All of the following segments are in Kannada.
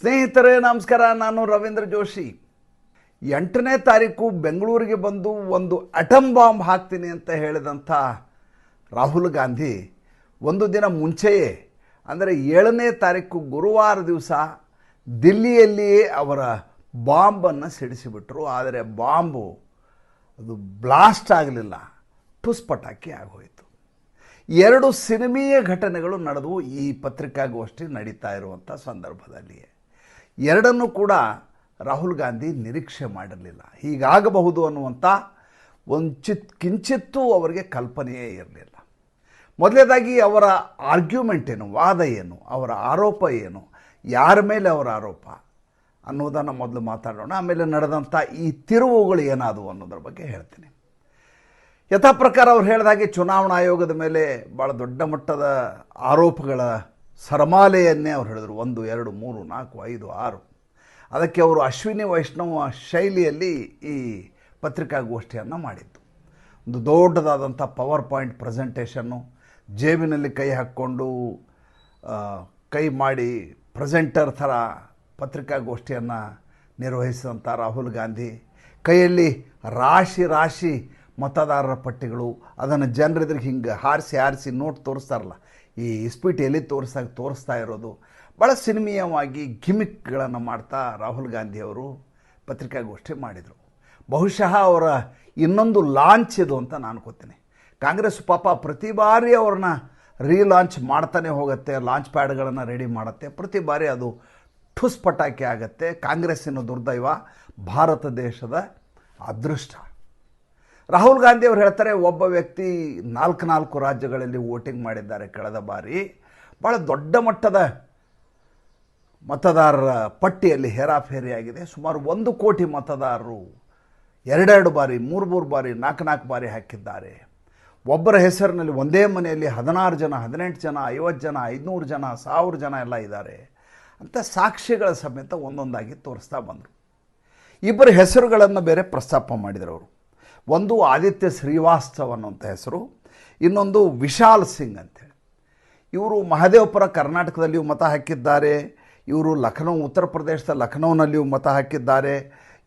ಸ್ನೇಹಿತರೇ ನಮಸ್ಕಾರ. ನಾನು ರವೀಂದ್ರ ಜೋಶಿ. 8ನೇ ತಾರೀಕು ಬೆಂಗಳೂರಿಗೆ ಬಂದು ಒಂದು ಅಟಮ್ ಬಾಂಬ್ ಹಾಕ್ತೀನಿ ಅಂತ ಹೇಳಿದಂಥ ರಾಹುಲ್ ಗಾಂಧಿ ಒಂದು ದಿನ ಮುಂಚೆಯೇ ಅಂದರೆ 7ನೇ ತಾರೀಕು ಗುರುವಾರ ದಿವಸ ದಿಲ್ಲಿಯಲ್ಲಿಯೇ ಅವರ ಬಾಂಬನ್ನು ಸಿಡಿಸಿಬಿಟ್ರು. ಆದರೆ ಬಾಂಬು ಅದು ಬ್ಲಾಸ್ಟ್ ಆಗಲಿಲ್ಲ, ಟುಸ್ ಪಟಾಕಿ ಆಗೋಯಿತು. 2 ಸಿನಿಮೀಯ ಘಟನೆಗಳು ನಡೆದವು ಈ ಪತ್ರಿಕಾಗೋಷ್ಠಿ ನಡೀತಾ ಇರುವಂಥ ಸಂದರ್ಭದಲ್ಲಿಯೇ. ಎರಡನ್ನೂ ಕೂಡ ರಾಹುಲ್ ಗಾಂಧಿ ನಿರೀಕ್ಷೆ ಮಾಡಿರಲಿಲ್ಲ. ಹೀಗಾಗಬಹುದು ಅನ್ನುವಂಥ ಕಿಂಚಿತ್ತೂ ಅವರಿಗೆ ಕಲ್ಪನೆಯೇ ಇರಲಿಲ್ಲ. ಮೊದಲನೇದಾಗಿ ಅವರ ಆರ್ಗ್ಯುಮೆಂಟ್ ಏನು, ವಾದ ಏನು, ಅವರ ಆರೋಪ ಏನು, ಯಾರ ಮೇಲೆ ಅವರ ಆರೋಪ ಅನ್ನೋದನ್ನು ಮೊದಲು ಮಾತಾಡೋಣ. ಆಮೇಲೆ ನಡೆದಂಥ ಈ ತಿರುವುಗಳು ಏನಾದವು ಅನ್ನೋದ್ರ ಬಗ್ಗೆ ಹೇಳ್ತೀನಿ. ಯಥಾ ಪ್ರಕಾರ ಅವ್ರು ಹೇಳಿದಾಗೆ ಚುನಾವಣಾ ಆಯೋಗದ ಮೇಲೆ ಭಾಳ ದೊಡ್ಡ ಮಟ್ಟದ ಆರೋಪಗಳ ಸರಮಾಲೆಯನ್ನೇ ಅವ್ರು ಹೇಳಿದರು. 1, 2, 3, 4, 5, 6. ಅದಕ್ಕೆ ಅವರು ಅಶ್ವಿನಿ ವೈಷ್ಣವ ಶೈಲಿಯಲ್ಲಿ ಈ ಪತ್ರಿಕಾಗೋಷ್ಠಿಯನ್ನು ಮಾಡಿದ್ದು. ಒಂದು ದೊಡ್ಡದಾದಂಥ ಪವರ್ ಪಾಯಿಂಟ್ ಪ್ರೆಸೆಂಟೇಷನ್ನು, ಜೇಬಿನಲ್ಲಿ ಕೈ ಹಾಕ್ಕೊಂಡು ಕೈ ಮಾಡಿ ಪ್ರೆಸೆಂಟರ್ ಥರ ಪತ್ರಿಕಾಗೋಷ್ಠಿಯನ್ನು ನಿರ್ವಹಿಸಿದಂಥ ರಾಹುಲ್ ಗಾಂಧಿ ಕೈಯಲ್ಲಿ ರಾಶಿ ಮತದಾರರ ಪಟ್ಟಿಗಳು, ಅದನ್ನು ಜನರಿದ್ರಿಗೆ ಹಿಂಗೆ ಹಾರಿಸಿ ನೋಟ್ ತೋರಿಸ್ತಾರಲ್ಲ, ಈ ಇಸ್ಪೀಟೆಯಲ್ಲಿ ತೋರಿಸ್ತಾ ಇರೋದು, ಭಾಳ ಸಿನಿಮೀಯವಾಗಿ ಗಿಮಿಕ್ಗಳನ್ನು ಮಾಡ್ತಾ ರಾಹುಲ್ ಗಾಂಧಿಯವರು ಪತ್ರಿಕಾಗೋಷ್ಠಿ ಮಾಡಿದರು. ಬಹುಶಃ ಅವರ ಇನ್ನೊಂದು ಲಾಂಚ್ ಇದು ಅಂತ ನಾನು ಅನ್ಕೋತೀನಿ. ಕಾಂಗ್ರೆಸ್ ಪಾಪ ಪ್ರತಿ ಬಾರಿ ಅವ್ರನ್ನ ರೀಲಾಂಚ್ ಮಾಡ್ತಾನೆ ಹೋಗುತ್ತೆ, ಲಾಂಚ್ ಪ್ಯಾಡ್ಗಳನ್ನು ರೆಡಿ ಮಾಡುತ್ತೆ, ಪ್ರತಿ ಬಾರಿ ಅದು ಠುಸ್ ಪಟಾಕಿ ಆಗುತ್ತೆ. ಕಾಂಗ್ರೆಸ್ಸಿನ ದುರ್ದೈವ, ಭಾರತ ದೇಶದ ಅದೃಷ್ಟ. ರಾಹುಲ್ ಗಾಂಧಿ ಅವರು ಹೇಳ್ತಾರೆ, ಒಬ್ಬ ವ್ಯಕ್ತಿ 4 ರಾಜ್ಯಗಳಲ್ಲಿ ವೋಟಿಂಗ್ ಮಾಡಿದ್ದಾರೆ ಕಳೆದ ಬಾರಿ. ಭಾಳ ದೊಡ್ಡ ಮಟ್ಟದ ಮತದಾರರ ಪಟ್ಟಿಯಲ್ಲಿ ಹೇರಾಫೇರಿಯಾಗಿದೆ. ಸುಮಾರು 1 ಕೋಟಿ ಮತದಾರರು 2 ಬಾರಿ, 3 ಬಾರಿ, 4 ಬಾರಿ ಹಾಕಿದ್ದಾರೆ. ಒಬ್ಬರ ಹೆಸರಿನಲ್ಲಿ ಒಂದೇ ಮನೆಯಲ್ಲಿ 16 ಜನ, 18 ಜನ, 50 ಜನ, 500 ಜನ, 1000 ಜನ ಎಲ್ಲ ಇದ್ದಾರೆ ಅಂತ ಸಾಕ್ಷಿಗಳ ಸಮೇತ ಒಂದೊಂದಾಗಿ ತೋರಿಸ್ತಾ ಬಂದರು. 2 ಹೆಸರುಗಳನ್ನು ಬೇರೆ ಪ್ರಸ್ತಾಪ ಮಾಡಿದರು ಅವರು. ಒಂದು ಆದಿತ್ಯ ಶ್ರೀವಾಸ್ತವ್ ಅನ್ನುವಂಥ ಹೆಸರು, ಇನ್ನೊಂದು ವಿಶಾಲ್ ಸಿಂಗ್ ಅಂತೇಳಿ. ಇವರು ಮಹದೇವಪುರ ಕರ್ನಾಟಕದಲ್ಲಿಯೂ ಮತ ಹಾಕಿದ್ದಾರೆ. ಇವರು ಉತ್ತರ ಪ್ರದೇಶದ ಲಖನೌನಲ್ಲಿಯೂ ಮತ ಹಾಕಿದ್ದಾರೆ.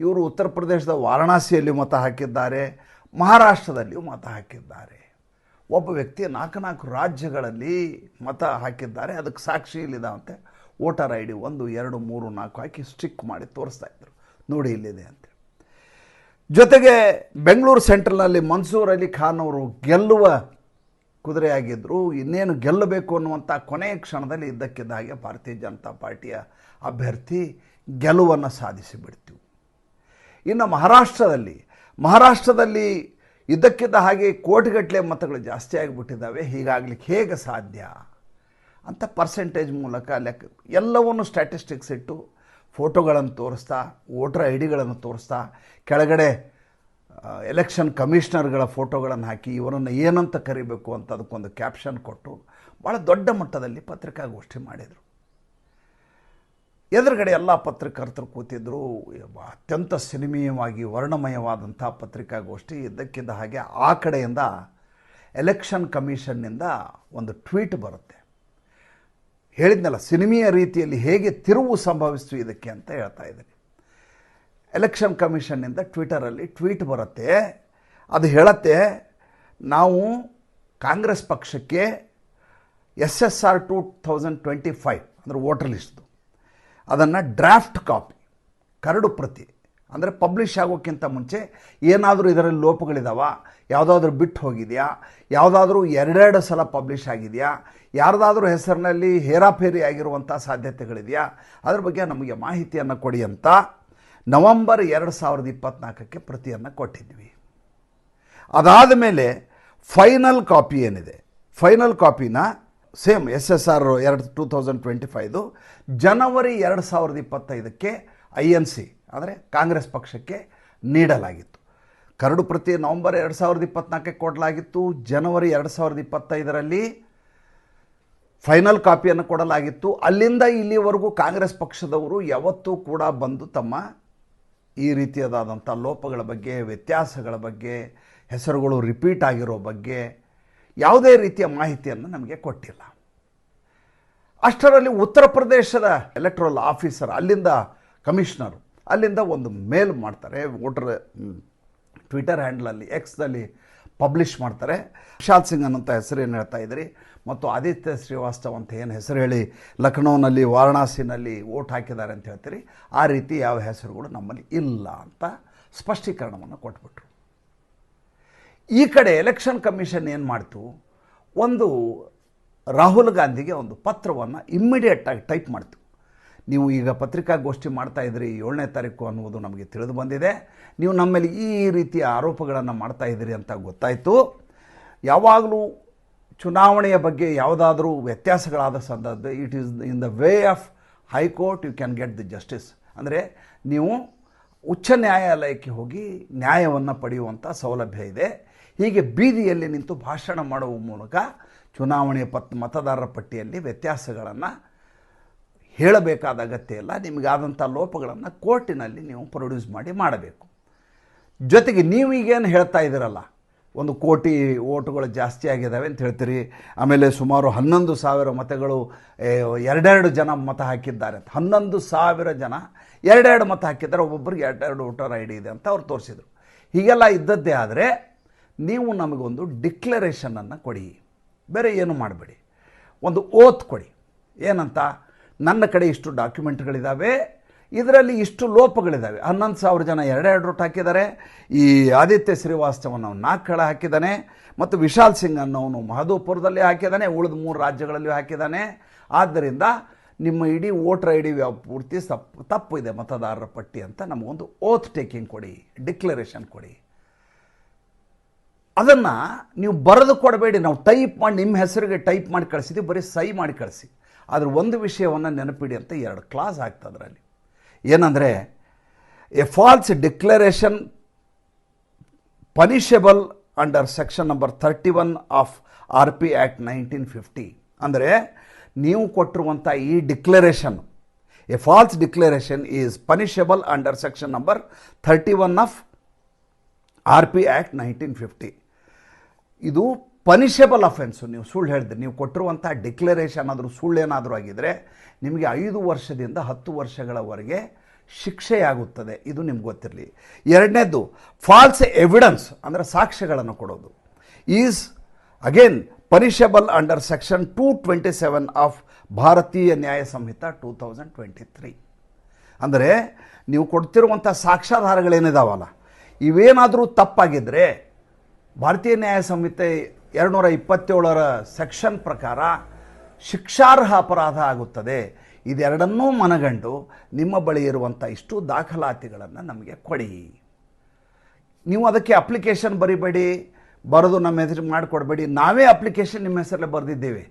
ಇವರು ಉತ್ತರ ಪ್ರದೇಶದ ವಾರಣಾಸಿಯಲ್ಲಿಯೂ ಮತ ಹಾಕಿದ್ದಾರೆ. ಮಹಾರಾಷ್ಟ್ರದಲ್ಲಿಯೂ ಮತ ಹಾಕಿದ್ದಾರೆ. ಒಬ್ಬ ವ್ಯಕ್ತಿ 4 ರಾಜ್ಯಗಳಲ್ಲಿ ಮತ ಹಾಕಿದ್ದಾರೆ. ಅದಕ್ಕೆ ಸಾಕ್ಷಿ ಇಲ್ಲಿದ್ದಾವಂತೆ. ವೋಟರ್ ID 1, 2, 3, 4 ಹಾಕಿ ಸ್ಟಿಕ್ ಮಾಡಿ ತೋರಿಸ್ತಾ ಇದ್ರು, ನೋಡಿ ಇಲ್ಲಿದೆ ಅಂತ. ಜೊತೆಗೆ ಬೆಂಗಳೂರು ಸೆಂಟ್ರಲ್ನಲ್ಲಿ ಮನ್ಸೂರ್ ಅಲಿ ಖಾನ್ ಅವರು ಗೆಲ್ಲುವ ಕುದುರೆಯಾಗಿದ್ದರು. ಇನ್ನೇನು ಗೆಲ್ಲಬೇಕು ಅನ್ನುವಂಥ ಕೊನೆಯ ಕ್ಷಣದಲ್ಲಿ ಇದ್ದಕ್ಕಿದ್ದ ಹಾಗೆ ಭಾರತೀಯ ಜನತಾ ಪಾರ್ಟಿಯ ಅಭ್ಯರ್ಥಿ ಗೆಲುವನ್ನು ಸಾಧಿಸಿಬಿಡ್ತೀವಿ. ಇನ್ನು ಮಹಾರಾಷ್ಟ್ರದಲ್ಲಿ ಇದ್ದಕ್ಕಿದ್ದ ಹಾಗೆ ಕೋಟಿಗಟ್ಟಲೆ ಮತಗಳು ಜಾಸ್ತಿ ಆಗಿಬಿಟ್ಟಿದ್ದಾವೆ. ಹೀಗಾಗಲಿಕ್ಕೆ ಹೇಗೆ ಸಾಧ್ಯ ಅಂತ ಪರ್ಸೆಂಟೇಜ್ ಮೂಲಕ ಎಲ್ಲವನ್ನು ಸ್ಟ್ಯಾಟಿಸ್ಟಿಕ್ಸ್ ಇಟ್ಟು ಫೋಟೋಗಳನ್ನು ತೋರಿಸ್ತಾ, ವೋಟರ್ ID ತೋರಿಸ್ತಾ, ಕೆಳಗಡೆ ಎಲೆಕ್ಷನ್ ಕಮಿಷನರ್ಗಳ ಫೋಟೋಗಳನ್ನು ಹಾಕಿ ಇವರನ್ನು ಏನಂತ ಕರಿಬೇಕು ಅಂತ ಅದಕ್ಕೊಂದು ಕ್ಯಾಪ್ಷನ್ ಕೊಟ್ಟು ಭಾಳ ದೊಡ್ಡ ಮಟ್ಟದಲ್ಲಿ ಪತ್ರಿಕಾಗೋಷ್ಠಿ ಮಾಡಿದರು. ಎದುರುಗಡೆ ಎಲ್ಲ ಪತ್ರಕರ್ತರು ಕೂತಿದ್ದರು. ಅತ್ಯಂತ ಸಿನಿಮೀಯವಾಗಿ ವರ್ಣಮಯವಾದಂಥ ಪತ್ರಿಕಾಗೋಷ್ಠಿ. ಇದ್ದಕ್ಕಿದ್ದ ಹಾಗೆ ಆ ಕಡೆಯಿಂದ ಎಲೆಕ್ಷನ್ ಕಮಿಷನ್ನಿಂದ ಒಂದು ಟ್ವೀಟ್ ಬರುತ್ತೆ. ಹೇಳಿದ್ನಲ್ಲ, ಸಿನಿಮೀಯ ರೀತಿಯಲ್ಲಿ ಹೇಗೆ ತಿರುವು ಸಂಭವಿಸ್ತು ಇದಕ್ಕೆ ಅಂತ ಹೇಳ್ತಾ ಇದ್ದೀನಿ. ಎಲೆಕ್ಷನ್ ಕಮಿಷನ್ನಿಂದ ಟ್ವಿಟರಲ್ಲಿ ಟ್ವೀಟ್ ಬರುತ್ತೆ. ಅದು ಹೇಳುತ್ತೆ, ನಾವು ಕಾಂಗ್ರೆಸ್ ಪಕ್ಷಕ್ಕೆ SSR 2025 ಅಂದರೆ ವೋಟರ್ ಲಿಸ್ಟ್ದು ಅದನ್ನು ಡ್ರಾಫ್ಟ್ ಕಾಪಿ, ಕರಡು ಪ್ರತಿ ಅಂದರೆ ಪಬ್ಲಿಷ್ ಆಗೋಕ್ಕಿಂತ ಮುಂಚೆ ಏನಾದರೂ ಇದರಲ್ಲಿ ಲೋಪಗಳಿದಾವ, ಯಾವುದಾದ್ರೂ ಬಿಟ್ಟು ಹೋಗಿದೆಯಾ, ಯಾವುದಾದ್ರೂ 2 ಸಲ ಪಬ್ಲಿಷ್ ಆಗಿದೆಯಾ, ಯಾರ್ದಾದ್ರೂ ಹೆಸರಿನಲ್ಲಿ ಹೇರಾಫೇರಿ ಆಗಿರುವಂಥ ಸಾಧ್ಯತೆಗಳಿದೆಯಾ, ಅದ್ರ ಬಗ್ಗೆ ನಮಗೆ ಮಾಹಿತಿಯನ್ನು ಕೊಡಿ ಅಂತ ನವೆಂಬರ್ 2024ಕ್ಕೆ ಪ್ರತಿಯನ್ನು ಕೊಟ್ಟಿದ್ವಿ. ಅದಾದ ಮೇಲೆ ಫೈನಲ್ ಕಾಪಿ ಏನಿದೆ, ಫೈನಲ್ ಕಾಪಿನ ಸೇಮ್ SSR 2025 ಜನವರಿ 2025ಕ್ಕೆ INC ಅಂದರೆ ಕಾಂಗ್ರೆಸ್ ಪಕ್ಷಕ್ಕೆ ನೀಡಲಾಗಿತ್ತು. ಕರಡು ಪ್ರತಿ ನವೆಂಬರ್ 2024ಕ್ಕೆ ಕೊಡಲಾಗಿತ್ತು. ಜನವರಿ 2025ರಲ್ಲಿ ಫೈನಲ್ ಕಾಪಿಯನ್ನು ಕೊಡಲಾಗಿತ್ತು. ಅಲ್ಲಿಂದ ಇಲ್ಲಿವರೆಗೂ ಕಾಂಗ್ರೆಸ್ ಪಕ್ಷದವರು ಯಾವತ್ತೂ ಕೂಡ ಬಂದು ತಮ್ಮ ಈ ರೀತಿಯಾದಂಥ ಲೋಪಗಳ ಬಗ್ಗೆ, ವ್ಯತ್ಯಾಸಗಳ ಬಗ್ಗೆ, ಹೆಸರುಗಳು ರಿಪೀಟ್ ಆಗಿರೋ ಬಗ್ಗೆ ಯಾವುದೇ ರೀತಿಯ ಮಾಹಿತಿಯನ್ನು ನಮಗೆ ಕೊಟ್ಟಿಲ್ಲ. ಅಷ್ಟರಲ್ಲಿ ಉತ್ತರ ಪ್ರದೇಶದ ಎಲೆಕ್ಟ್ರಲ್ ಆಫೀಸರ್, ಅಲ್ಲಿಂದ ಕಮಿಷನರು, ಅಲ್ಲಿಂದ ಒಂದು ಮೇಲ್ ಮಾಡ್ತಾರೆ, ವೋಟರ್ ಟ್ವಿಟರ್ ಹ್ಯಾಂಡಲಲ್ಲಿ ಎಕ್ಸ್ದಲ್ಲಿ ಪಬ್ಲಿಷ್ ಮಾಡ್ತಾರೆ. ವಿಶಾಲ್ ಸಿಂಗ್ ಅನ್ನೋಂಥ ಹೆಸರು ಏನು ಹೇಳ್ತಾ ಇದ್ರಿ, ಮತ್ತು ಆದಿತ್ಯ ಶ್ರೀವಾಸ್ತವ್ ಅಂತ ಏನು ಹೆಸರು ಹೇಳಿ ಲಖನೌನಲ್ಲಿ ವಾರಣಾಸಿನಲ್ಲಿ ವೋಟ್ ಹಾಕಿದ್ದಾರೆ ಅಂತ ಹೇಳ್ತೀರಿ, ಆ ರೀತಿ ಯಾವ ಹೆಸರುಗಳು ನಮ್ಮಲ್ಲಿ ಇಲ್ಲ ಅಂತ ಸ್ಪಷ್ಟೀಕರಣವನ್ನು ಕೊಟ್ಬಿಟ್ರು. ಈ ಕಡೆ ಎಲೆಕ್ಷನ್ ಕಮಿಷನ್ ಏನು ಮಾಡ್ತು, ಒಂದು ರಾಹುಲ್ ಗಾಂಧಿಗೆ ಒಂದು ಪತ್ರವನ್ನು ಇಮ್ಮಿಡಿಯೇಟಾಗಿ ಟೈಪ್ ಮಾಡ್ತು. ನೀವು ಈಗ ಪತ್ರಿಕಾಗೋಷ್ಠಿ ಮಾಡ್ತಾಯಿದ್ರಿ 7ನೇ ತಾರೀಕು ಅನ್ನುವುದು ನಮಗೆ ತಿಳಿದು ಬಂದಿದೆ, ನೀವು ನಮ್ಮ ಮೇಲೆ ಈ ರೀತಿಯ ಆರೋಪಗಳನ್ನು ಮಾಡ್ತಾಯಿದ್ದೀರಿ ಅಂತ ಗೊತ್ತಾಯಿತು. ಯಾವಾಗಲೂ ಚುನಾವಣೆಯ ಬಗ್ಗೆ ಯಾವುದಾದ್ರೂ ವ್ಯತ್ಯಾಸಗಳಾದ ಸಂದರ್ಭ it is in the way of high court you can get the justice. ಅಂದರೆ ನೀವು ಉಚ್ಚ ನ್ಯಾಯಾಲಯಕ್ಕೆ ಹೋಗಿ ನ್ಯಾಯವನ್ನು ಪಡೆಯುವಂಥ ಸೌಲಭ್ಯ ಇದೆ. ಹೀಗೆ ಬೀದಿಯಲ್ಲಿ ನಿಂತು ಭಾಷಣ ಮಾಡುವ ಮೂಲಕ ಚುನಾವಣೆ ಮತದಾರರ ಪಟ್ಟಿಯಲ್ಲಿ ವ್ಯತ್ಯಾಸಗಳನ್ನು ಹೇಳಬೇಕಾದ ಅಗತ್ಯ ಇಲ್ಲ. ನಿಮಗಾದಂಥ ಲೋಪಗಳನ್ನು ಕೋರ್ಟಿನಲ್ಲಿ ನೀವು ಪ್ರೊಡ್ಯೂಸ್ ಮಾಡಬೇಕು. ಜೊತೆಗೆ ನೀವೀಗೇನು ಹೇಳ್ತಾ ಇದ್ದೀರಲ್ಲ, 1 ಕೋಟಿ ಓಟುಗಳು ಜಾಸ್ತಿ ಆಗಿದ್ದಾವೆ ಅಂತ ಹೇಳ್ತೀರಿ, ಆಮೇಲೆ ಸುಮಾರು 11,000 ಮತಗಳು 2 ಜನ ಮತ ಹಾಕಿದ್ದಾರೆ ಅಂತ. 11,000 ಜನ 2 ಮತ ಹಾಕಿದ್ದಾರೆ, ಒಬ್ಬೊಬ್ಬರಿಗೆ 2 ವೋಟರ್ ಐ ಡಿ ಇದೆ ಅಂತ ಅವ್ರು ತೋರಿಸಿದರು. ಹೀಗೆಲ್ಲ ಇದ್ದದ್ದೇ ಆದರೆ ನೀವು ನಮಗೊಂದು ಡಿಕ್ಲರೇಷನನ್ನು ಕೊಡಿ, ಬೇರೆ ಏನು ಮಾಡಬೇಡಿ, ಒಂದು ಓತ್ ಕೊಡಿ. ಏನಂತ, ನನ್ನ ಕಡೆ ಇಷ್ಟು ಡಾಕ್ಯುಮೆಂಟ್ಗಳಿದ್ದಾವೆ, ಇದರಲ್ಲಿ ಇಷ್ಟು ಲೋಪಗಳಿದ್ದಾವೆ. 11,000 ಜನ 2 ವೋಟ್ ಹಾಕಿದ್ದಾರೆ, ಈ ಆದಿತ್ಯ ಶ್ರೀವಾಸ್ತವನ 4 ಕಡೆ ಹಾಕಿದ್ದಾನೆ, ಮತ್ತು ವಿಶಾಲ್ ಸಿಂಗ್ ಅನ್ನೋನು ಮಹದೂಪುರದಲ್ಲಿ ಹಾಕಿದ್ದಾನೆ, ಉಳಿದ 3 ರಾಜ್ಯಗಳಲ್ಲಿ ಹಾಕಿದ್ದಾನೆ. ಆದ್ದರಿಂದ ನಿಮ್ಮ ಇಡೀ ವೋಟರ್ ಐ ಡಿ ಪೂರ್ತಿ ತಪ್ಪು ಇದೆ ಮತದಾರರ ಪಟ್ಟಿ ಅಂತ ನಮಗೊಂದು ಓತ್ ಟೇಕಿಂಗ್ ಕೊಡಿ, ಡಿಕ್ಲರೇಷನ್ ಕೊಡಿ. ಅದನ್ನು ನೀವು ಬರೆದು ಕೊಡಬೇಡಿ, ನಾವು ಟೈಪ್ ಮಾಡಿ ನಿಮ್ಮ ಹೆಸರಿಗೆ ಟೈಪ್ ಮಾಡಿ ಕಳಿಸಿದ್ದೀವಿ, ಬರೀ ಸಹಿ ಮಾಡಿ ಕಳಿಸಿ. ಆದರೆ ಒಂದು ವಿಷಯವನ್ನು ನೆನಪಿಡಿ ಅಂತ 2 ಕ್ಲಾಸ್ ಆಗ್ತದೆ ಅದರಲ್ಲಿ. ಏನಂದರೆ, A falls declaration punishable under section number 31 of RP Act 1950. ಅಂದರೆ ನೀವು ಕೊಟ್ಟಿರುವಂಥ ಈ declaration, A falls declaration is punishable under section number 31 of RP Act 1950. ಇದು ಪನಿಷಬಲ್ ಅಫೆನ್ಸು. ನೀವು ಸುಳ್ಳು ಹೇಳಿದ್ರಿ, ನೀವು ಕೊಟ್ಟಿರುವಂಥ ಡಿಕ್ಲರೇಷನ್ ಆದರೂ ಸುಳ್ಳೇನಾದರೂ ಆಗಿದ್ದರೆ ನಿಮಗೆ 5 ವರ್ಷದಿಂದ 10 ವರ್ಷಗಳವರೆಗೆ ಶಿಕ್ಷೆಯಾಗುತ್ತದೆ. ಇದು ನಿಮ್ಗೆ ಗೊತ್ತಿರಲಿ. ಎರಡನೇದು, ಫಾಲ್ಸ್ ಎವಿಡೆನ್ಸ್ ಅಂದರೆ ಸಾಕ್ಷ್ಯಗಳನ್ನು ಕೊಡೋದು is again punishable under section 227 of ಭಾರತೀಯ ನ್ಯಾಯ ಸಂಹಿತಾ 2023. ಅಂದರೆ ನೀವು ಕೊಡ್ತಿರುವಂಥ ಸಾಕ್ಷ್ಯಾಧಾರಗಳೇನಿದಾವಲ್ಲ, ಇವೇನಾದರೂ ತಪ್ಪಾಗಿದ್ದರೆ ಭಾರತೀಯ ನ್ಯಾಯ ಸಂಹಿತೆ 227ರ ಸೆಕ್ಷನ್ ಪ್ರಕಾರ ಶಿಕ್ಷಾರ್ಹ ಅಪರಾಧ ಆಗುತ್ತದೆ. ಇದೆರಡನ್ನೂ ಮನಗಂಡು ನಿಮ್ಮ ಬಳಿ ಇರುವಂಥ ಇಷ್ಟು ದಾಖಲಾತಿಗಳನ್ನು ನಮಗೆ ಕೊಡಿ. ನೀವು ಅದಕ್ಕೆ ಅಪ್ಲಿಕೇಶನ್ ಬರಿಬೇಡಿ, ಬರೆದು ನಮ್ಮ ಹೆಸರು ಮಾಡಿಕೊಡ್ಬೇಡಿ. ನಾವೇ ಅಪ್ಲಿಕೇಶನ್ ನಿಮ್ಮ ಹೆಸರಲ್ಲೇ ಬರೆದಿದ್ದೇವೆ.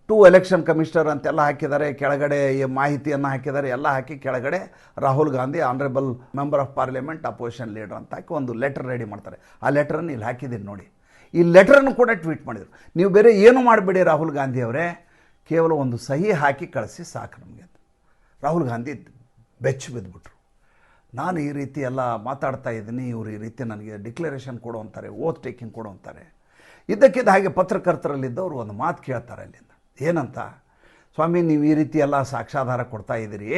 ಟು ಎಲೆಕ್ಷನ್ ಕಮಿಷನರ್ ಅಂತೆಲ್ಲ ಹಾಕಿದ್ದಾರೆ, ಕೆಳಗಡೆ ಮಾಹಿತಿಯನ್ನು ಹಾಕಿದ್ದಾರೆ, ಎಲ್ಲ ಹಾಕಿ ಕೆಳಗಡೆ Rahul Gandhi honourable member of parliament opposition leader ಅಂತ ಹಾಕಿ ಒಂದು ಲೆಟರ್ ರೆಡಿ ಮಾಡ್ತಾರೆ. ಆ ಲೆಟರನ್ನು ಇಲ್ಲಿ ಹಾಕಿದ್ದೀನಿ ನೋಡಿ. ಈ ಲೆಟರನ್ನು ಕೂಡ ಟ್ವೀಟ್ ಮಾಡಿದರು. ನೀವು ಬೇರೆ ಏನು ಮಾಡಬೇಡಿ ರಾಹುಲ್ ಗಾಂಧಿ ಅವರೇ, ಕೇವಲ ಒಂದು ಸಹಿ ಹಾಕಿ ಕಳಿಸಿ ಸಾಕು ನಮಗೆ. ರಾಹುಲ್ ಗಾಂಧಿ ಬೆಚ್ಚು ಬಿದ್ದುಬಿಟ್ರು. ನಾನು ಈ ರೀತಿ ಎಲ್ಲ ಮಾತಾಡ್ತಾ ಇದ್ದೀನಿ, ಇವರು ಈ ರೀತಿ ನನಗೆ ಡಿಕ್ಲರೇಷನ್ ಕೊಡು ಅಂತಾರೆ, ಓತ್ ಟೇಕಿಂಗ್ ಕೊಡು ಅಂತಾರೆ. ಇದ್ದಕ್ಕಿದ್ದ ಹಾಗೆ ಪತ್ರಕರ್ತರಲ್ಲಿದ್ದವರು ಒಂದು ಮಾತು ಕೇಳ್ತಾರೆ ಅಲ್ಲಿಂದ. ಏನಂತ, ಸ್ವಾಮಿ ನೀವು ಈ ರೀತಿ ಎಲ್ಲ ಸಾಕ್ಷ್ಯಾಧಾರ ಕೊಡ್ತಾ ಇದ್ದೀರಿ,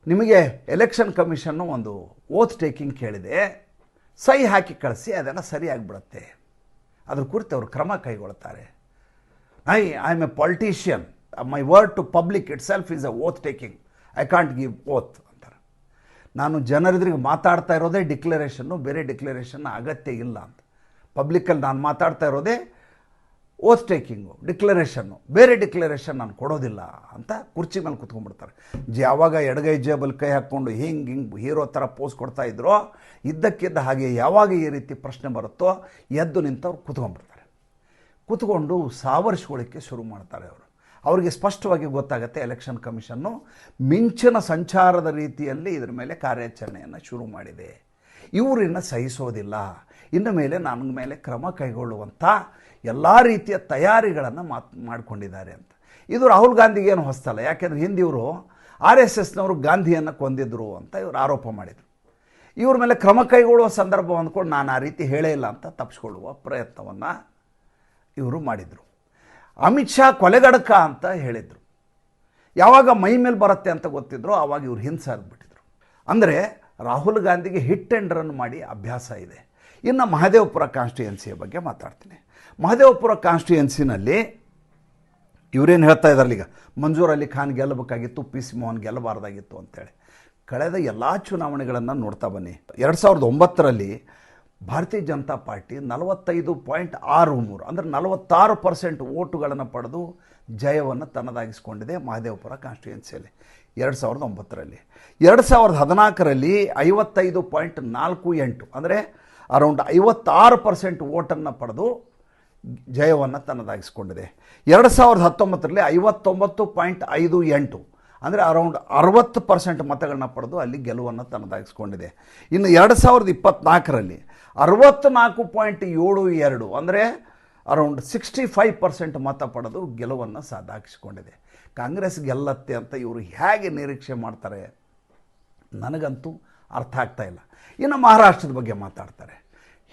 ನಿಮಗೆ ಎಲೆಕ್ಷನ್ ಕಮಿಷನ್ನು ಒಂದು ಓತ್ ಟೇಕಿಂಗ್ ಕೇಳಿದೆ, ಸಹಿ ಹಾಕಿ ಕಳಿಸಿ, ಅದೆಲ್ಲ ಸರಿಯಾಗಿಬಿಡುತ್ತೆ, ಅದ್ರ ಕುರಿತು ಅವರು ಕ್ರಮ ಕೈಗೊಳ್ತಾರೆ. I am a politician, my word to public itself is a oath taking, I can't give oath ಅಂತಾರೆ. ನಾನು ಜನರೆದುರಿಗೆ ಮಾತಾಡ್ತಾ ಇರೋದೇ ಡಿಕ್ಲರೇಷನ್ನು, ಬೇರೆ ಡಿಕ್ಲರೇಷನ್ ಅಗತ್ಯ ಇಲ್ಲ ಅಂತ. ಪಬ್ಲಿಕ್ಕಲ್ಲಿ ನಾನು ಮಾತಾಡ್ತಾ ಇರೋದೇ ಓತ್ ಟೇಕಿಂಗು, ಡಿಕ್ಲರೇಷನ್ನು, ಬೇರೆ ಡಿಕ್ಲರೇಷನ್ ನಾನು ಕೊಡೋದಿಲ್ಲ ಅಂತ ಕುರ್ಚಿ ಮೇಲೆ ಕುತ್ಕೊಂಡ್ಬಿಡ್ತಾರೆ. ಯಾವಾಗ ಎಡಗೈ ಜೇಬಲ್ಲಿ ಕೈ ಹಾಕ್ಕೊಂಡು ಹಿಂಗೆ ಹೀರೋ ಥರ ಪೋಸ್ ಕೊಡ್ತಾ ಇದ್ರೋ, ಇದ್ದಕ್ಕಿದ್ದ ಹಾಗೆ ಯಾವಾಗ ಈ ರೀತಿ ಪ್ರಶ್ನೆ ಬರುತ್ತೋ ಎದ್ದು ನಿಂತವ್ರು ಕುತ್ಕೊಂಡ್ಬಿಡ್ತಾರೆ. ಕುತ್ಕೊಂಡು ಸಾವರಿಸ್ಕೊಳ್ಳಿಕ್ಕೆ ಶುರು ಮಾಡ್ತಾರೆ ಅವರು. ಅವರಿಗೆ ಸ್ಪಷ್ಟವಾಗಿ ಗೊತ್ತಾಗುತ್ತೆ ಎಲೆಕ್ಷನ್ ಕಮಿಷನ್ನು ಮಿಂಚಿನ ಸಂಚಾರದ ರೀತಿಯಲ್ಲಿ ಇದರ ಮೇಲೆ ಕಾರ್ಯಾಚರಣೆಯನ್ನು ಶುರು ಮಾಡಿದೆ. ಇವರನ್ನು ಸಹಿಸೋದಿಲ್ಲ, ಇನ್ನು ಮೇಲೆ ನನ್ನ ಮೇಲೆ ಕ್ರಮ ಕೈಗೊಳ್ಳುವಂಥ ಎಲ್ಲ ರೀತಿಯ ತಯಾರಿಗಳನ್ನು ಮಾಡಿಕೊಂಡಿದ್ದಾರೆ ಅಂತ. ಇದು ರಾಹುಲ್ ಗಾಂಧಿಗೇನು ಹೊಸ್ತಲ್ಲ, ಯಾಕೆಂದರೆ ಹಿಂದೆ ಇವರು RSSನವರು ಗಾಂಧಿಯನ್ನು ಕೊಂದಿದ್ರು ಅಂತ ಇವರು ಆರೋಪ ಮಾಡಿದರು. ಇವ್ರ ಮೇಲೆ ಕ್ರಮ ಕೈಗೊಳ್ಳುವ ಸಂದರ್ಭ ಅಂದ್ಕೊಂಡು ನಾನು ಆ ರೀತಿ ಹೇಳೇ ಇಲ್ಲ ಅಂತ ತಪ್ಪಿಸ್ಕೊಳ್ಳುವ ಪ್ರಯತ್ನವನ್ನು ಇವರು ಮಾಡಿದರು. ಅಮಿತ್ ಶಾ ಕೊಲೆಗಡಕ ಅಂತ ಹೇಳಿದರು. ಯಾವಾಗ ಮೈ ಮೇಲೆ ಬರುತ್ತೆ ಅಂತ ಗೊತ್ತಿದ್ರು ಆವಾಗ ಇವ್ರು ಹಿಂಸಾಗ್ಬಿಟ್ಟಿದ್ರು. ಅಂದರೆ ರಾಹುಲ್ ಗಾಂಧಿಗೆ ಹಿಟ್ ಆ್ಯಂಡ್ ರನ್ ಮಾಡಿ ಅಭ್ಯಾಸ ಇದೆ. ಇನ್ನು ಮಹದೇವಪುರ ಕಾನ್ಸ್ಟಿಟ್ಯೂಯೆನ್ಸಿಯ ಬಗ್ಗೆ ಮಾತಾಡ್ತೀನಿ. ಮಹದೇವಪುರ ಕಾನ್ಸ್ಟಿಟ್ಯೂಯೆನ್ಸಿನಲ್ಲಿ ಇವರೇನು ಹೇಳ್ತಾ ಇದ್ದಾರಲ್ಲ, ಈಗ ಮಂಜೂರ್ ಅಲಿ ಖಾನ್ ಗೆಲ್ಲಬೇಕಾಗಿತ್ತು, ಪಿ ಸಿ ಮೋಹನ್ ಗೆಲ್ಲಬಾರ್ದಾಗಿತ್ತು ಅಂತೇಳಿ. ಕಳೆದ ಎಲ್ಲ ಚುನಾವಣೆಗಳನ್ನು ನೋಡ್ತಾ ಬನ್ನಿ. 2009ರಲ್ಲಿ ಭಾರತೀಯ ಜನತಾ ಪಾರ್ಟಿ 45.63 ಅಂದರೆ 46% ಓಟುಗಳನ್ನು ಪಡೆದು ಜಯವನ್ನು ತನ್ನದಾಗಿಸ್ಕೊಂಡಿದೆ ಮಹದೇವಪುರ ಕಾನ್ಸ್ಟಿಟ್ಯೂಯೆನ್ಸಿಯಲ್ಲಿ 2009ರಲ್ಲಿ. 2014ರಲ್ಲಿ 55.48 ಅಂದರೆ ಅರೌಂಡ್ 56% ಓಟನ್ನು ಪಡೆದು ಜಯವನ್ನು ತನ್ನದಾಗಿಸ್ಕೊಂಡಿದೆ. 2019ರಲ್ಲಿ 59.58 ಅಂದರೆ ಅರೌಂಡ್ 60% ಮತಗಳನ್ನ ಪಡೆದು ಅಲ್ಲಿ ಗೆಲುವನ್ನು ತನ್ನದಾಗಿಸ್ಕೊಂಡಿದೆ. ಇನ್ನು 2024ರಲ್ಲಿ 64.72 ಅಂದರೆ ಅರೌಂಡ್ 65% ಮತ ಪಡೆದು ಗೆಲುವನ್ನು ಸಾಧಿಸಿಕೊಂಡಿದೆ. ಕಾಂಗ್ರೆಸ್ ಗೆಲ್ಲತ್ತೆ ಅಂತ ಇವರು ಹೇಗೆ ನಿರೀಕ್ಷೆ ಮಾಡ್ತಾರೆ ನನಗಂತೂ ಅರ್ಥ ಆಗ್ತಾ ಇಲ್ಲ. ಇನ್ನು ಮಹಾರಾಷ್ಟ್ರದ ಬಗ್ಗೆ ಮಾತಾಡ್ತಾರೆ.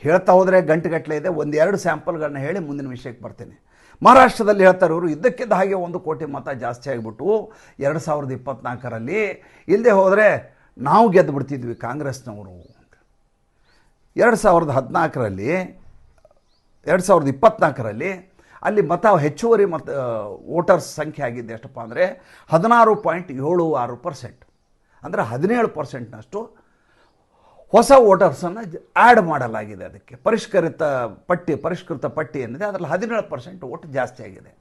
ಹೇಳ್ತಾ ಹೋದರೆ ಗಂಟೆಗಟ್ಟಲೆ ಇದೆ. ಒಂದೆರಡು ಸ್ಯಾಂಪಲ್ಗಳನ್ನ ಹೇಳಿ ಮುಂದಿನ ವಿಷಯಕ್ಕೆ ಬರ್ತೀನಿ. ಮಹಾರಾಷ್ಟ್ರದಲ್ಲಿ ಹೇಳ್ತಾರೆ ಇವರು ಇದ್ದಕ್ಕಿದ್ದ ಹಾಗೆ 1 ಕೋಟಿ ಮತ ಜಾಸ್ತಿ ಆಗಿಬಿಟ್ಟು 2024ರಲ್ಲಿ ಇಲ್ಲದೆ ಹೋದರೆ ನಾವು ಗೆದ್ದು ಬಿಡ್ತಿದ್ವಿ ಕಾಂಗ್ರೆಸ್ನವರು. 2024ರಲ್ಲಿ ಅಲ್ಲಿ ಮತ ಹೆಚ್ಚುವರಿ ವೋಟರ್ಸ್ ಸಂಖ್ಯೆ ಆಗಿದ್ದು ಎಷ್ಟಪ್ಪ ಅಂದರೆ 16.76%. ಅಂದರೆ 17%ನಷ್ಟು ಹೊಸ ವೋಟರ್ಸನ್ನು ಆ್ಯಡ್ ಮಾಡಲಾಗಿದೆ. ಅದಕ್ಕೆ ಪರಿಷ್ಕೃತ ಪಟ್ಟಿ ಏನಿದೆ ಅದರಲ್ಲಿ 17% ವೋಟ್ ಜಾಸ್ತಿ ಆಗಿದೆ.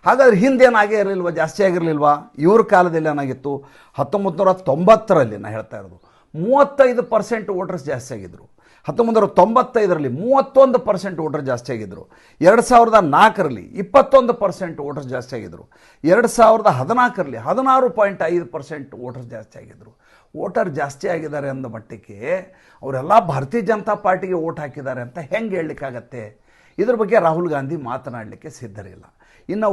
ಹಾಗಾದರೆ ಹಿಂದೇನಾಗೇ ಇರಲಿಲ್ವ, ಜಾಸ್ತಿ ಆಗಿರಲಿಲ್ವಾ? ಇವ್ರ ಕಾಲದಲ್ಲಿ ಏನಾಗಿತ್ತು, 1990ರಲ್ಲಿ ನಾನು ಹೇಳ್ತಾ ಇರೋದು 35% ವೋಟರ್ಸ್ ಜಾಸ್ತಿ ಆಗಿದ್ದರು. 1995ರಲ್ಲಿ 31% ವೋಟರ್ ಜಾಸ್ತಿ ಆಗಿದ್ದರು. 2004ರಲ್ಲಿ 21% ವೋಟರ್ಸ್ ಜಾಸ್ತಿ ಆಗಿದ್ದರು. 2014ರಲ್ಲಿ 16.5% ವೋಟರ್ಸ್ ಜಾಸ್ತಿ ಆಗಿದ್ದರು. ವೋಟರ್ ಜಾಸ್ತಿ ಆಗಿದ್ದಾರೆ ಅಂದ ಮಟ್ಟಕ್ಕೆ ಅವರೆಲ್ಲ ಭಾರತೀಯ ಜನತಾ ಪಾರ್ಟಿಗೆ ವೋಟ್ ಹಾಕಿದ್ದಾರೆ ಅಂತ ಹೆಂಗೆ ಹೇಳಲಿಕ್ಕಾಗತ್ತೆ? ಇದ್ರ ಬಗ್ಗೆ ರಾಹುಲ್ ಗಾಂಧಿ ಮಾತನಾಡಲಿಕ್ಕೆ ಸಿದ್ಧರಿಲ್ಲ. ಇನ್ನು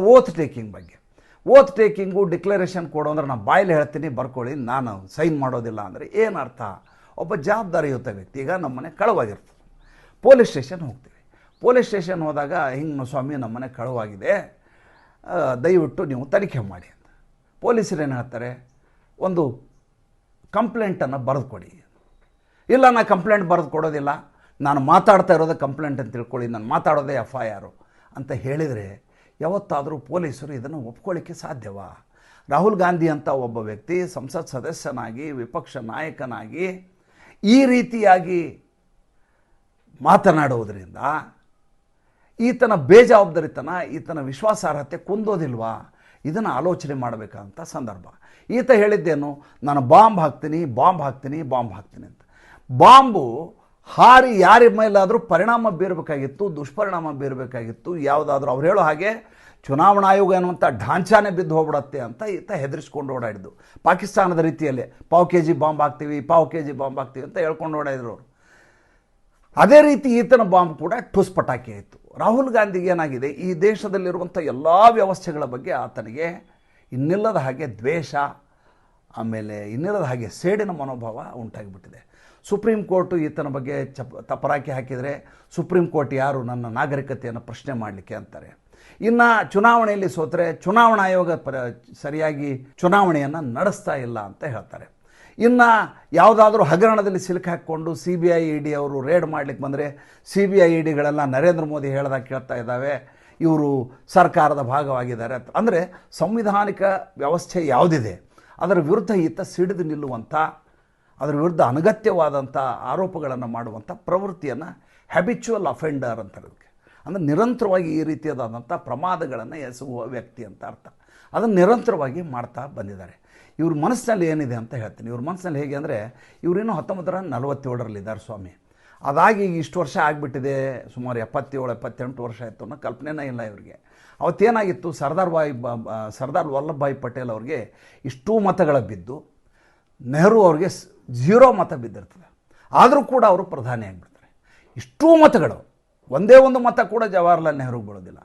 ಓತ್ ಟೇಕಿಂಗು ಡಿಕ್ಲರೇಷನ್ ಕೊಡೋ ಅಂದ್ರೆ ನಾನು ಬಾಯಲ್ಲಿ ಹೇಳ್ತೀನಿ, ಬರ್ಕೊಳ್ಳಿ, ನಾನು ಸೈನ್ ಮಾಡೋದಿಲ್ಲ ಅಂದರೆ ಏನರ್ಥ? ಒಬ್ಬ ಜವಾಬ್ದಾರಿಯುತ ವ್ಯಕ್ತಿ, ಈಗ ನಮ್ಮನೆ ಕಳವಾಗಿರ್ತದೆ, ಪೊಲೀಸ್ ಸ್ಟೇಷನ್ ಹೋಗ್ತೀವಿ. ಪೊಲೀಸ್ ಸ್ಟೇಷನ್ ಹೋದಾಗ ಹಿಂಗೆ ಸ್ವಾಮಿ ನಮ್ಮನೆ ಕಳವಾಗಿದೆ, ದಯವಿಟ್ಟು ನೀವು ತನಿಖೆ ಮಾಡಿ ಅಂತ. ಪೊಲೀಸರು ಏನು ಹೇಳ್ತಾರೆ, ಒಂದು ಕಂಪ್ಲೇಂಟನ್ನು ಬರೆದು ಕೊಡಿ. ಇಲ್ಲ, ನಾನು ಕಂಪ್ಲೇಂಟ್ ಬರೆದು ಕೊಡೋದಿಲ್ಲ, ನಾನು ಮಾತಾಡ್ತಾ ಇರೋದೇ ಕಂಪ್ಲೇಂಟ್ ಅಂತ ತಿಳ್ಕೊಳ್ಳಿ, ನಾನು ಮಾತಾಡೋದೇ FIR ಅಂತ ಹೇಳಿದರೆ ಯಾವತ್ತಾದರೂ ಪೊಲೀಸರು ಇದನ್ನು ಒಪ್ಕೊಳ್ಳಿಕ್ಕೆ ಸಾಧ್ಯವಾ? ರಾಹುಲ್ ಗಾಂಧಿ ಅಂತ ಒಬ್ಬ ವ್ಯಕ್ತಿ ಸಂಸತ್ ಸದಸ್ಯನಾಗಿ, ವಿಪಕ್ಷ ನಾಯಕನಾಗಿ ಈ ರೀತಿಯಾಗಿ ಮಾತನಾಡುವುದರಿಂದ ಈತನ ಬೇಜವಾಬ್ದಾರಿತನ, ಈತನ ವಿಶ್ವಾಸಾರ್ಹತೆ ಕುಂದೋದಿಲ್ವಾ? ಇದನ್ನು ಆಲೋಚನೆ ಮಾಡಬೇಕಂತ ಸಂದರ್ಭ. ಈತ ಹೇಳಿದ್ದೇನು, ನಾನು ಬಾಂಬ್ ಹಾಕ್ತೀನಿ ಅಂತ. ಬಾಂಬು ಹಾರಿ ಯಾರ ಮೇಲಾದರೂ ಪರಿಣಾಮ ಬೀರಬೇಕಾಗಿತ್ತು, ದುಷ್ಪರಿಣಾಮ ಬೀರಬೇಕಾಗಿತ್ತು. ಯಾವುದಾದ್ರೂ ಅವ್ರು ಹೇಳೋ ಹಾಗೆ ಚುನಾವಣಾ ಆಯೋಗ ಅನ್ನುವಂಥ ಢಾಂಚಾನೇ ಬಿದ್ದು ಹೋಗ್ಬಿಡತ್ತೆ ಅಂತ ಈತ ಹೆದರಿಸ್ಕೊಂಡು ಓಡಾಡಿದ್ದು. ಪಾಕಿಸ್ತಾನದ ರೀತಿಯಲ್ಲೇ ಪಾವು ಕೆ ಜಿ ಬಾಂಬ್ ಹಾಕ್ತೀವಿ ಅಂತ ಹೇಳ್ಕೊಂಡು ಓಡಾಡಿದ್ರು ಅವರು. ಅದೇ ರೀತಿ ಈತನ ಬಾಂಬ್ ಕೂಡ ಠುಸ್ ಪಟಾಕಿ ಆಯಿತು. ರಾಹುಲ್ ಗಾಂಧಿಗೆ ಏನಾಗಿದೆ, ಈ ದೇಶದಲ್ಲಿರುವಂಥ ಎಲ್ಲ ವ್ಯವಸ್ಥೆಗಳ ಬಗ್ಗೆ ಆತನಿಗೆ ಇನ್ನಿಲ್ಲದ ಹಾಗೆ ದ್ವೇಷ, ಆಮೇಲೆ ಇನ್ನಿಲ್ಲದ ಹಾಗೆ ಸೇಡಿನ ಮನೋಭಾವ ಉಂಟಾಗಿಬಿಟ್ಟಿದೆ. ಸುಪ್ರೀಂ ಕೋರ್ಟು ಈತನ ಬಗ್ಗೆ ತಪರಾಕಿ ಹಾಕಿದರೆ ಸುಪ್ರೀಂ ಕೋರ್ಟ್ ಯಾರು ನನ್ನ ನಾಗರಿಕತೆಯನ್ನು ಪ್ರಶ್ನೆ ಮಾಡಲಿಕ್ಕೆ ಅಂತಾರೆ. ಇನ್ನು ಚುನಾವಣೆಯಲ್ಲಿ ಸೋತರೆ ಚುನಾವಣಾ ಆಯೋಗ ಸರಿಯಾಗಿ ಚುನಾವಣೆಯನ್ನು ನಡೆಸ್ತಾ ಇಲ್ಲ ಅಂತ ಹೇಳ್ತಾರೆ. ಇನ್ನು ಯಾವುದಾದ್ರೂ ಹಗರಣದಲ್ಲಿ ಸಿಲುಕಾಕೊಂಡು CBI ED ಅವರು ರೇಡ್ ಮಾಡಲಿಕ್ಕೆ ಬಂದರೆ CBI EDಗಳೆಲ್ಲ ನರೇಂದ್ರ ಮೋದಿ ಹೇಳ್ದಾಗ ಕೇಳ್ತಾ ಇದ್ದಾವೆ, ಇವರು ಸರ್ಕಾರದ ಭಾಗವಾಗಿದ್ದಾರೆ ಅಂತ. ಅಂದರೆ ಸಂವಿಧಾನಿಕ ವ್ಯವಸ್ಥೆ ಯಾವುದಿದೆ ಅದರ ವಿರುದ್ಧ ಈತ ಸಿಡಿದು ನಿಲ್ಲುವಂಥ, ಅದರ ವಿರುದ್ಧ ಅನಗತ್ಯವಾದಂಥ ಆರೋಪಗಳನ್ನು ಮಾಡುವಂಥ ಪ್ರವೃತ್ತಿಯನ್ನು ಹ್ಯಾಬಿಚುವಲ್ ಅಫೆಂಡರ್ ಅಂತಾರೆ ಅದಕ್ಕೆ. ಅಂದರೆ ನಿರಂತರವಾಗಿ ಈ ರೀತಿಯಾದಂಥ ಪ್ರಮಾದಗಳನ್ನು ಎಸಗುವ ವ್ಯಕ್ತಿ ಅಂತ ಅರ್ಥ. ಅದನ್ನು ನಿರಂತರವಾಗಿ ಮಾಡ್ತಾ ಬಂದಿದ್ದಾರೆ. ಇವ್ರ ಮನಸ್ಸಿನಲ್ಲಿ ಏನಿದೆ ಅಂತ ಹೇಳ್ತೀನಿ. ಇವ್ರ ಮನಸ್ಸಿನಲ್ಲಿ ಹೇಗೆ ಅಂದರೆ, ಇವರಿನ್ನೂ 1947ರಲ್ಲಿದ್ದಾರೆ ಸ್ವಾಮಿ. ಅದಾಗಿ ಈಗ ಇಷ್ಟು ವರ್ಷ ಆಗಿಬಿಟ್ಟಿದೆ, ಸುಮಾರು 77-78 ವರ್ಷ ಆಯಿತು ಅನ್ನೋ ಕಲ್ಪನೆನೇ ಇಲ್ಲ ಇವರಿಗೆ. ಅವತ್ತೇನಾಗಿತ್ತು, ಸರ್ದಾರ್ ವಲ್ಲಭಭಾಯಿ ಪಟೇಲ್ ಅವ್ರಿಗೆ ಇಷ್ಟೂ ಮತಗಳ ಬಿದ್ದು ನೆಹರು ಅವ್ರಿಗೆ 0 ಮತ ಬಿದ್ದಿರ್ತದೆ. ಆದರೂ ಕೂಡ ಅವರು ಪ್ರಧಾನಿ ಆಗಿಬಿಡ್ತಾರೆ. ಇಷ್ಟೂ ಮತಗಳು, ಒಂದೇ ಒಂದು ಮತ ಕೂಡ ಜವಾಹರ್ಲಾಲ್ ನೆಹರುಗೆ ಬೀಳೋದಿಲ್ಲ.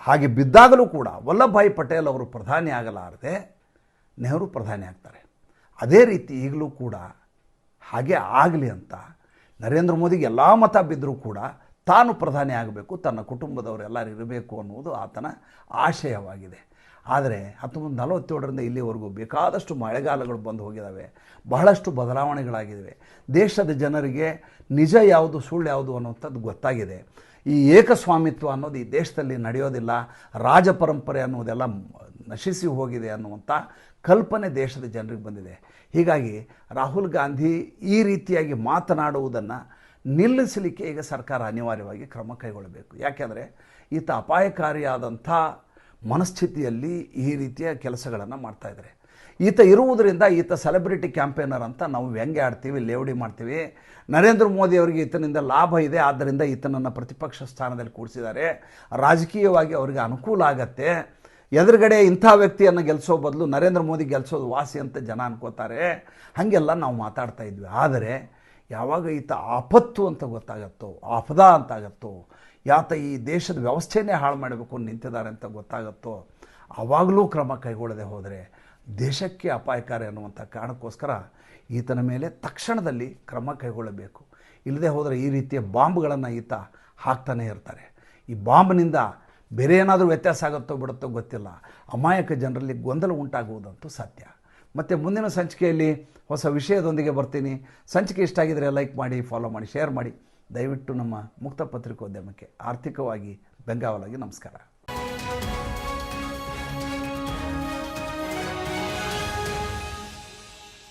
ಹಾಗೆ ಬಿದ್ದಾಗಲೂ ಕೂಡ ವಲ್ಲಭಭಾಯಿ ಪಟೇಲ್ ಅವರು ಪ್ರಧಾನಿ ಆಗಲಾರದೆ ನೆಹರು ಪ್ರಧಾನಿ ಆಗ್ತಾರೆ. ಅದೇ ರೀತಿ ಈಗಲೂ ಕೂಡ ಹಾಗೆ ಆಗಲಿ ಅಂತ ನರೇಂದ್ರ ಮೋದಿಗೆ ಎಲ್ಲ ಮತ ಬಿದ್ದರೂ ಕೂಡ ತಾನು ಪ್ರಧಾನಿ ಆಗಬೇಕು, ತನ್ನ ಕುಟುಂಬದವರೆಲ್ಲರೂ ಇರಬೇಕು ಅನ್ನುವುದು ಆತನ ಆಶಯವಾಗಿದೆ. ಆದರೆ 1947ರಿಂದ ಇಲ್ಲಿವರೆಗೂ ಬೇಕಾದಷ್ಟು ಮಳೆಗಾಲಗಳು ಬಂದು ಹೋಗಿದ್ದಾವೆ, ಬಹಳಷ್ಟು ಬದಲಾವಣೆಗಳಾಗಿವೆ. ದೇಶದ ಜನರಿಗೆ ನಿಜ ಯಾವುದು ಸುಳ್ಳು ಯಾವುದು ಅನ್ನುವಂಥದ್ದು ಗೊತ್ತಾಗಿದೆ. ಈ ಏಕಸ್ವಾಮಿತ್ವ ಅನ್ನೋದು ಈ ದೇಶದಲ್ಲಿ ನಡೆಯೋದಿಲ್ಲ, ರಾಜಪರಂಪರೆ ಅನ್ನೋದೆಲ್ಲ ನಶಿಸಿ ಹೋಗಿದೆ ಅನ್ನುವಂಥ ಕಲ್ಪನೆ ದೇಶದ ಜನರಿಗೆ ಬಂದಿದೆ. ಹೀಗಾಗಿ ರಾಹುಲ್ ಗಾಂಧಿ ಈ ರೀತಿಯಾಗಿ ಮಾತನಾಡುವುದನ್ನು ನಿಲ್ಲಿಸಲಿಕ್ಕೆ ಈಗ ಸರ್ಕಾರ ಅನಿವಾರ್ಯವಾಗಿ ಕ್ರಮ ಕೈಗೊಳ್ಳಬೇಕು. ಯಾಕೆಂದರೆ ಈತ ಅಪಾಯಕಾರಿಯಾದಂಥ ಮನಸ್ಥಿತಿಯಲ್ಲಿ ಈ ರೀತಿಯ ಕೆಲಸಗಳನ್ನು ಮಾಡ್ತಾಯಿದ್ದಾರೆ. ಈತ ಇರುವುದರಿಂದ ಈತ ಸೆಲೆಬ್ರಿಟಿ ಕ್ಯಾಂಪೇನರ್ ಅಂತ ನಾವು ವ್ಯಂಗ್ಯ ಆಡ್ತೀವಿ, ಲೇವಡಿ ಮಾಡ್ತೀವಿ. ನರೇಂದ್ರ ಮೋದಿಯವರಿಗೆ ಈತನಿಂದ ಲಾಭ ಇದೆ, ಆದ್ದರಿಂದ ಈತನನ್ನು ಪ್ರತಿಪಕ್ಷ ಸ್ಥಾನದಲ್ಲಿ ಕೂಡಿಸಿದ್ದಾರೆ. ರಾಜಕೀಯವಾಗಿ ಅವರಿಗೆ ಅನುಕೂಲ ಆಗತ್ತೆ. ಎದುರುಗಡೆ ಇಂಥ ವ್ಯಕ್ತಿಯನ್ನು ಗೆಲ್ಲಿಸೋ ಬದಲು ನರೇಂದ್ರ ಮೋದಿ ಗೆಲ್ಲಿಸೋದು ವಾಸಿ ಅಂತ ಜನ ಅನ್ಕೋತಾರೆ. ಹಾಗೆಲ್ಲ ನಾವು ಮಾತಾಡ್ತಾ ಇದ್ವಿ. ಆದರೆ ಯಾವಾಗ ಈತ ಆಪತ್ತು ಅಂತ ಗೊತ್ತಾಗತ್ತೋ, ಆಪದ ಅಂತಾಗತ್ತೋ, ಯಾತ ಈ ದೇಶದ ವ್ಯವಸ್ಥೆನೇ ಹಾಳು ಮಾಡಬೇಕು ನಿಂತಿದ್ದಾರೆ ಅಂತ ಗೊತ್ತಾಗತ್ತೋ, ಆವಾಗಲೂ ಕ್ರಮ ಕೈಗೊಳ್ಳದೆ ಹೋದರೆ ದೇಶಕ್ಕೆ ಅಪಾಯಕಾರಿ ಅನ್ನುವಂಥ ಕಾರಣಕ್ಕೋಸ್ಕರ ಈತನ ಮೇಲೆ ತಕ್ಷಣದಲ್ಲಿ ಕ್ರಮ ಕೈಗೊಳ್ಳಬೇಕು. ಇಲ್ಲದೆ ಹೋದರೆ ಈ ರೀತಿಯ ಬಾಂಬ್ಗಳನ್ನು ಈತ ಹಾಕ್ತಾನೆ ಇರ್ತಾರೆ. ಈ ಬಾಂಬ್ನಿಂದ ಬೇರೆ ಏನಾದರೂ ವ್ಯತ್ಯಾಸ ಆಗುತ್ತೋ ಬಿಡುತ್ತೋ ಗೊತ್ತಿಲ್ಲ, ಅಮಾಯಕ ಜನರಲ್ಲಿ ಗೊಂದಲ ಉಂಟಾಗುವುದಂತೂ ಸತ್ಯ. ಮತ್ತು ಮುಂದಿನ ಸಂಚಿಕೆಯಲ್ಲಿ ಹೊಸ ವಿಷಯದೊಂದಿಗೆ ಬರ್ತೀನಿ. ಸಂಚಿಕೆ ಇಷ್ಟ ಆಗಿದರೆ ಲೈಕ್ ಮಾಡಿ, ಫಾಲೋ ಮಾಡಿ, ಶೇರ್ ಮಾಡಿ. ದಯವಿಟ್ಟು ನಮ್ಮ ಮುಕ್ತ ಪತ್ರಿಕೋದ್ಯಮಕ್ಕೆ ಆರ್ಥಿಕವಾಗಿ ಬೆಂಗಾವಲಾಗಿ ನಮಸ್ಕಾರ.